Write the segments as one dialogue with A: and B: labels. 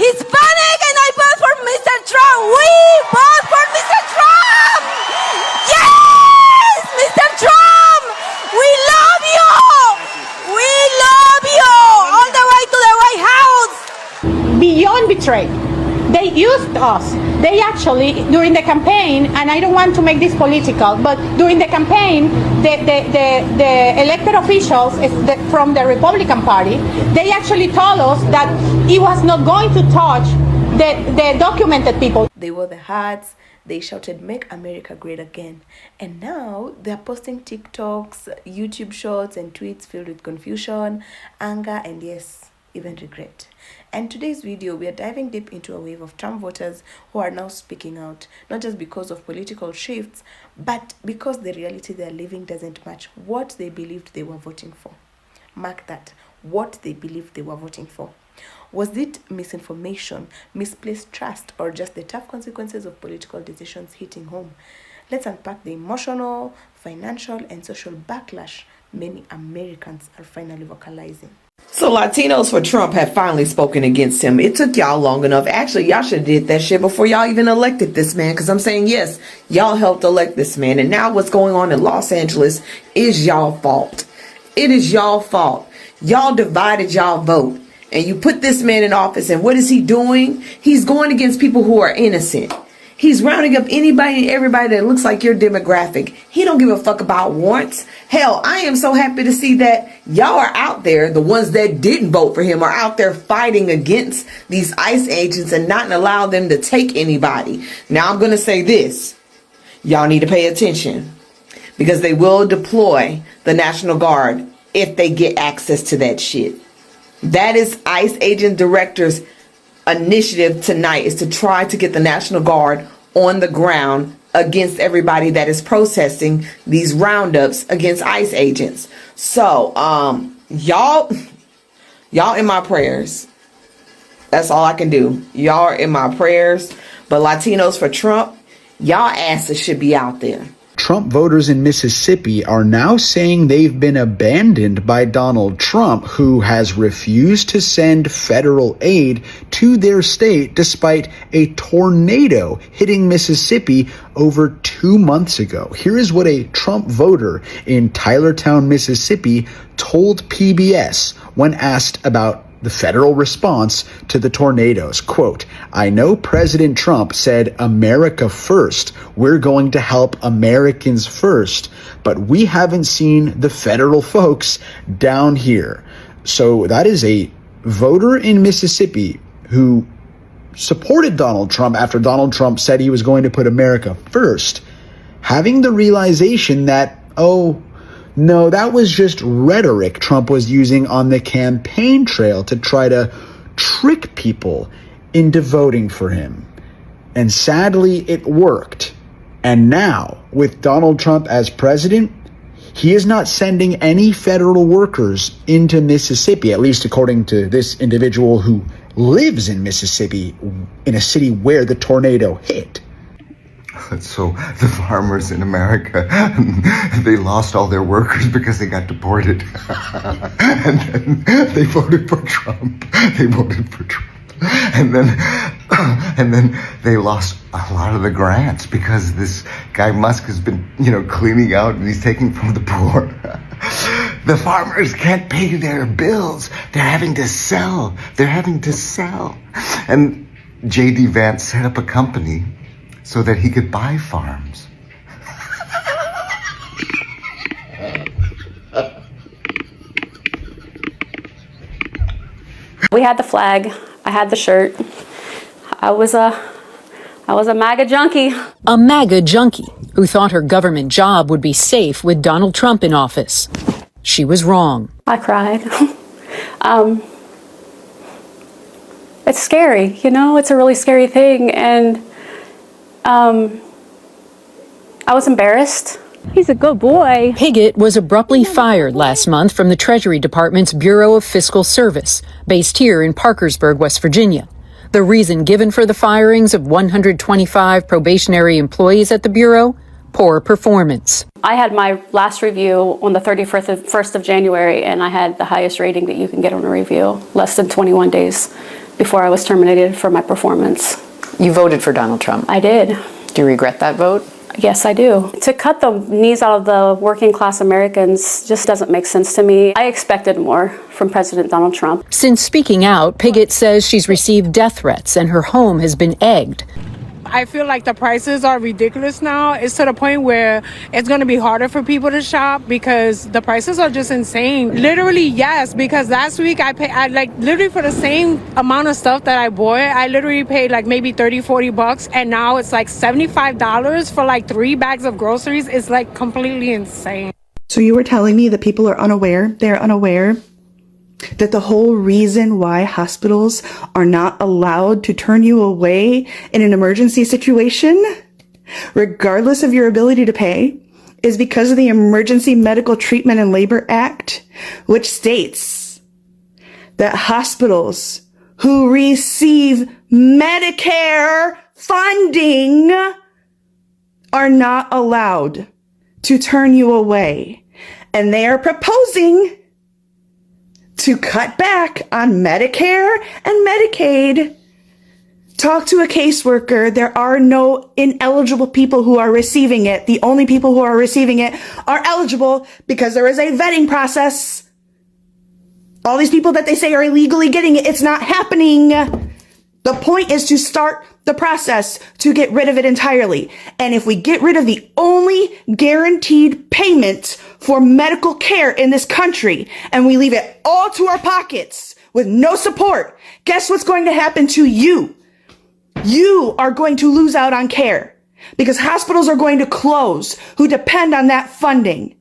A: Hispanic, and I vote for Mr. Trump. We vote for Mr. Trump. Yes, Mr. Trump, we love you. We love you all the way to the White House.
B: Beyond betrayed. They used us. They actually, during the campaign, and I don't want to make this political, but during the campaign, the elected officials from the Republican Party, they actually told us that he was not going to touch the documented people.
C: They wore the hats, they shouted, "Make America Great Again." And now they're posting TikToks, YouTube shorts, and tweets filled with confusion, anger, and yes, even regret. And today's video, we are diving deep into a wave of Trump voters who are now speaking out, not just because of political shifts, but because the reality they're living doesn't match what they believed they were voting for. Mark that, what they believed they were voting for. Was it misinformation, misplaced trust, or just the tough consequences of political decisions hitting home? Let's unpack the emotional, financial, and social backlash many Americans are finally vocalizing.
D: So Latinos for Trump have finally spoken against him. It took y'all long enough. Actually, y'all should have did that shit before y'all even elected this man. Because I'm saying, yes, y'all helped elect this man. And now what's going on in Los Angeles is y'all fault. It is y'all fault. Y'all divided y'all vote. And you put this man in office. And what is he doing? He's going against people who are innocent. He's rounding up anybody and everybody that looks like your demographic. He don't give a fuck about warrants. Hell, I am so happy to see that y'all are out there. The ones that didn't vote for him are out there fighting against these ICE agents and not allow them to take anybody. Now I'm going to say this. Y'all need to pay attention because they will deploy the National Guard if they get access to that shit. That is ICE agent director's initiative tonight, is to try to get the National Guard on the ground against everybody that is protesting these roundups against ICE agents. So y'all in my prayers. That's all I can do. Y'all are in my prayers. But Latinos for Trump, y'all asses should be out there.
E: Trump voters in Mississippi are now saying they've been abandoned by Donald Trump, who has refused to send federal aid to their state despite a tornado hitting Mississippi over 2 months ago. Here is what a Trump voter in Tylertown, Mississippi told PBS when asked about the federal response to the tornadoes. Quote, "I know President Trump said America first. We're going to help Americans first, but we haven't seen the federal folks down here." So that is a voter in Mississippi who supported Donald Trump after Donald Trump said he was going to put America first, having the realization that, oh, no, that was just rhetoric Trump was using on the campaign trail to try to trick people into voting for him. And sadly, it worked. And now, with Donald Trump as president, he is not sending any federal workers into Mississippi, at least according to this individual who lives in Mississippi, in a city where the tornado hit.
F: So the farmers in America, they lost all their workers because they got deported. And then they voted for Trump. And then they lost a lot of the grants because this guy Musk has been, cleaning out and he's taking from the poor. The farmers can't pay their bills. They're having to sell. And J.D. Vance set up a company so that he could buy farms.
G: We had the flag. I had the shirt. I was a MAGA junkie.
H: A MAGA junkie who thought her government job would be safe with Donald Trump in office. She was wrong.
G: I cried. It's scary, it's a really scary thing. And I was embarrassed.
I: He's a good boy.
H: Piggott was abruptly fired last month from the Treasury Department's Bureau of Fiscal Service, based here in Parkersburg, West Virginia. The reason given for the firings of 125 probationary employees at the Bureau? Poor performance.
G: I had my last review on the 31st of January, and I had the highest rating that you can get on a review, less than 21 days before I was terminated for my performance.
H: You voted for Donald Trump.
G: I did.
H: Do you regret that vote?
G: Yes, I do. To cut the knees out of the working class Americans just doesn't make sense to me. I expected more from President Donald Trump.
H: Since speaking out, Piggott says she's received death threats and her home has been egged.
I: I feel like the prices are ridiculous now. It's to the point where it's going to be harder for people to shop because the prices are just insane. Literally, yes, because last week I like literally for the same amount of stuff that I bought, I literally paid like maybe $30-40, and now it's like $75 for like 3 bags of groceries. It's like completely insane.
J: So you were telling me that people are unaware, they're unaware that the whole reason why hospitals are not allowed to turn you away in an emergency situation, regardless of your ability to pay, is because of the Emergency Medical Treatment and Labor Act, which states that hospitals who receive Medicare funding are not allowed to turn you away. And they are proposing to cut back on Medicare and Medicaid. Talk to a caseworker. There are no ineligible people who are receiving it. The only people who are receiving it are eligible because there is a vetting process. All these people that they say are illegally getting it, it's not happening. The point is to start the process to get rid of it entirely. And if we get rid of the only guaranteed payment for medical care in this country and we leave it all to our pockets with no support, guess what's going to happen to you? You are going to lose out on care because hospitals are going to close who depend on that funding.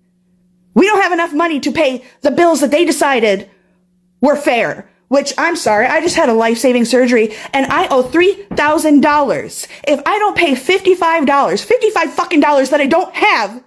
J: We don't have enough money to pay the bills that they decided were fair. Which, I'm sorry, I just had a life-saving surgery and I owe $3,000. If I don't pay $55 fucking dollars that I don't have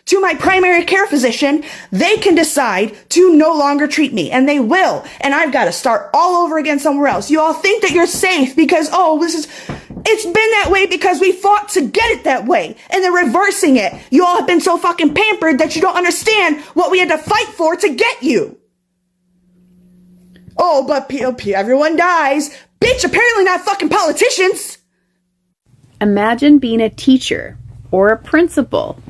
J: to my primary care physician, they can decide to no longer treat me, and they will. And I've got to start all over again somewhere else. You all think that you're safe because, it's been that way because we fought to get it that way. And they're reversing it. You all have been so fucking pampered that you don't understand what we had to fight for to get you. Oh, but everyone dies. Bitch, apparently not fucking politicians.
K: Imagine being a teacher or a principal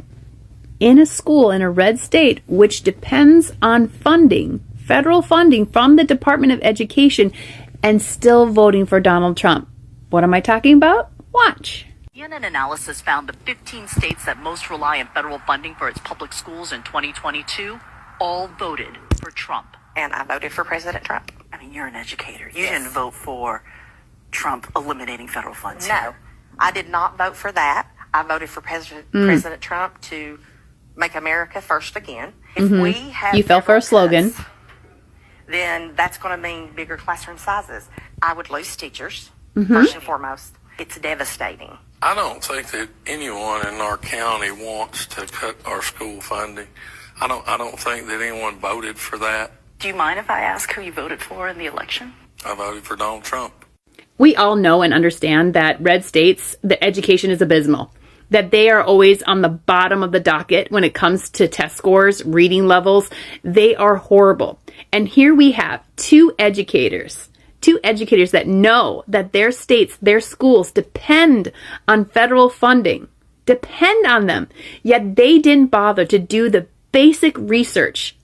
K: in a school in a red state which depends on funding, federal funding from the Department of Education, and still voting for Donald Trump. What am I talking about? Watch.
L: CNN analysis found the 15 states that most rely on federal funding for its public schools in 2022 all voted for Trump.
M: And I voted for President Trump.
L: I mean, you're an educator. You didn't vote for Trump eliminating federal funds.
M: No, I did not vote for that. I voted for President Trump to make America first again. If we have
K: You fell for a slogan.
M: cuts, then that's going to mean bigger classroom sizes. I would lose teachers, first and foremost. It's devastating.
N: I don't think that anyone in our county wants to cut our school funding. I don't think that anyone voted for that.
L: Do you mind if I ask who you voted for in the election?
N: I voted for Donald Trump.
K: We all know and understand that red states, the education is abysmal. That they are always on the bottom of the docket when it comes to test scores, reading levels. They are horrible. And here we have two educators that know that their states, their schools depend on federal funding, depend on them. Yet they didn't bother to do the basic research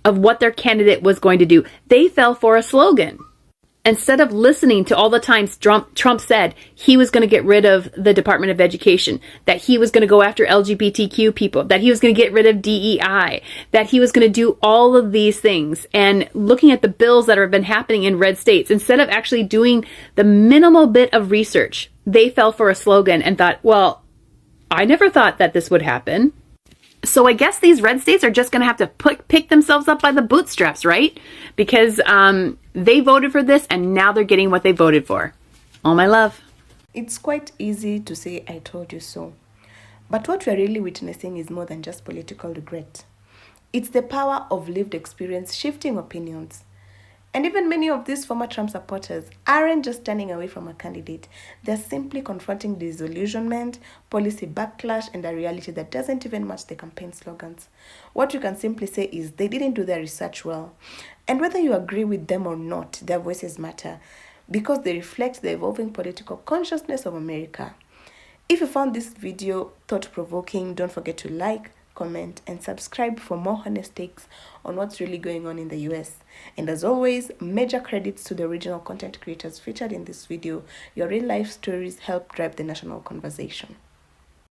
K: of what their candidate was going to do. They fell for a slogan. Instead of listening to all the times Trump said he was going to get rid of the Department of Education, that he was going to go after LGBTQ people, that he was going to get rid of DEI, that he was going to do all of these things, and looking at the bills that have been happening in red states, instead of actually doing the minimal bit of research, they fell for a slogan and thought, well, I never thought that this would happen. So I guess these red states are just going to have to pick themselves up by the bootstraps, right? Because they voted for this and now they're getting what they voted for. All my love.
C: It's quite easy to say, I told you so. But what we're really witnessing is more than just political regret. It's the power of lived experience shifting opinions. And even many of these former Trump supporters aren't just turning away from a candidate. They're simply confronting disillusionment, policy backlash, and a reality that doesn't even match the campaign slogans. What you can simply say is they didn't do their research well. And whether you agree with them or not, their voices matter because they reflect the evolving political consciousness of America. If you found this video thought-provoking, don't forget to like, comment, and subscribe for more honest takes on what's really going on in the US. And as always, major credits to the original content creators featured in this video. Your real-life stories help drive the national conversation.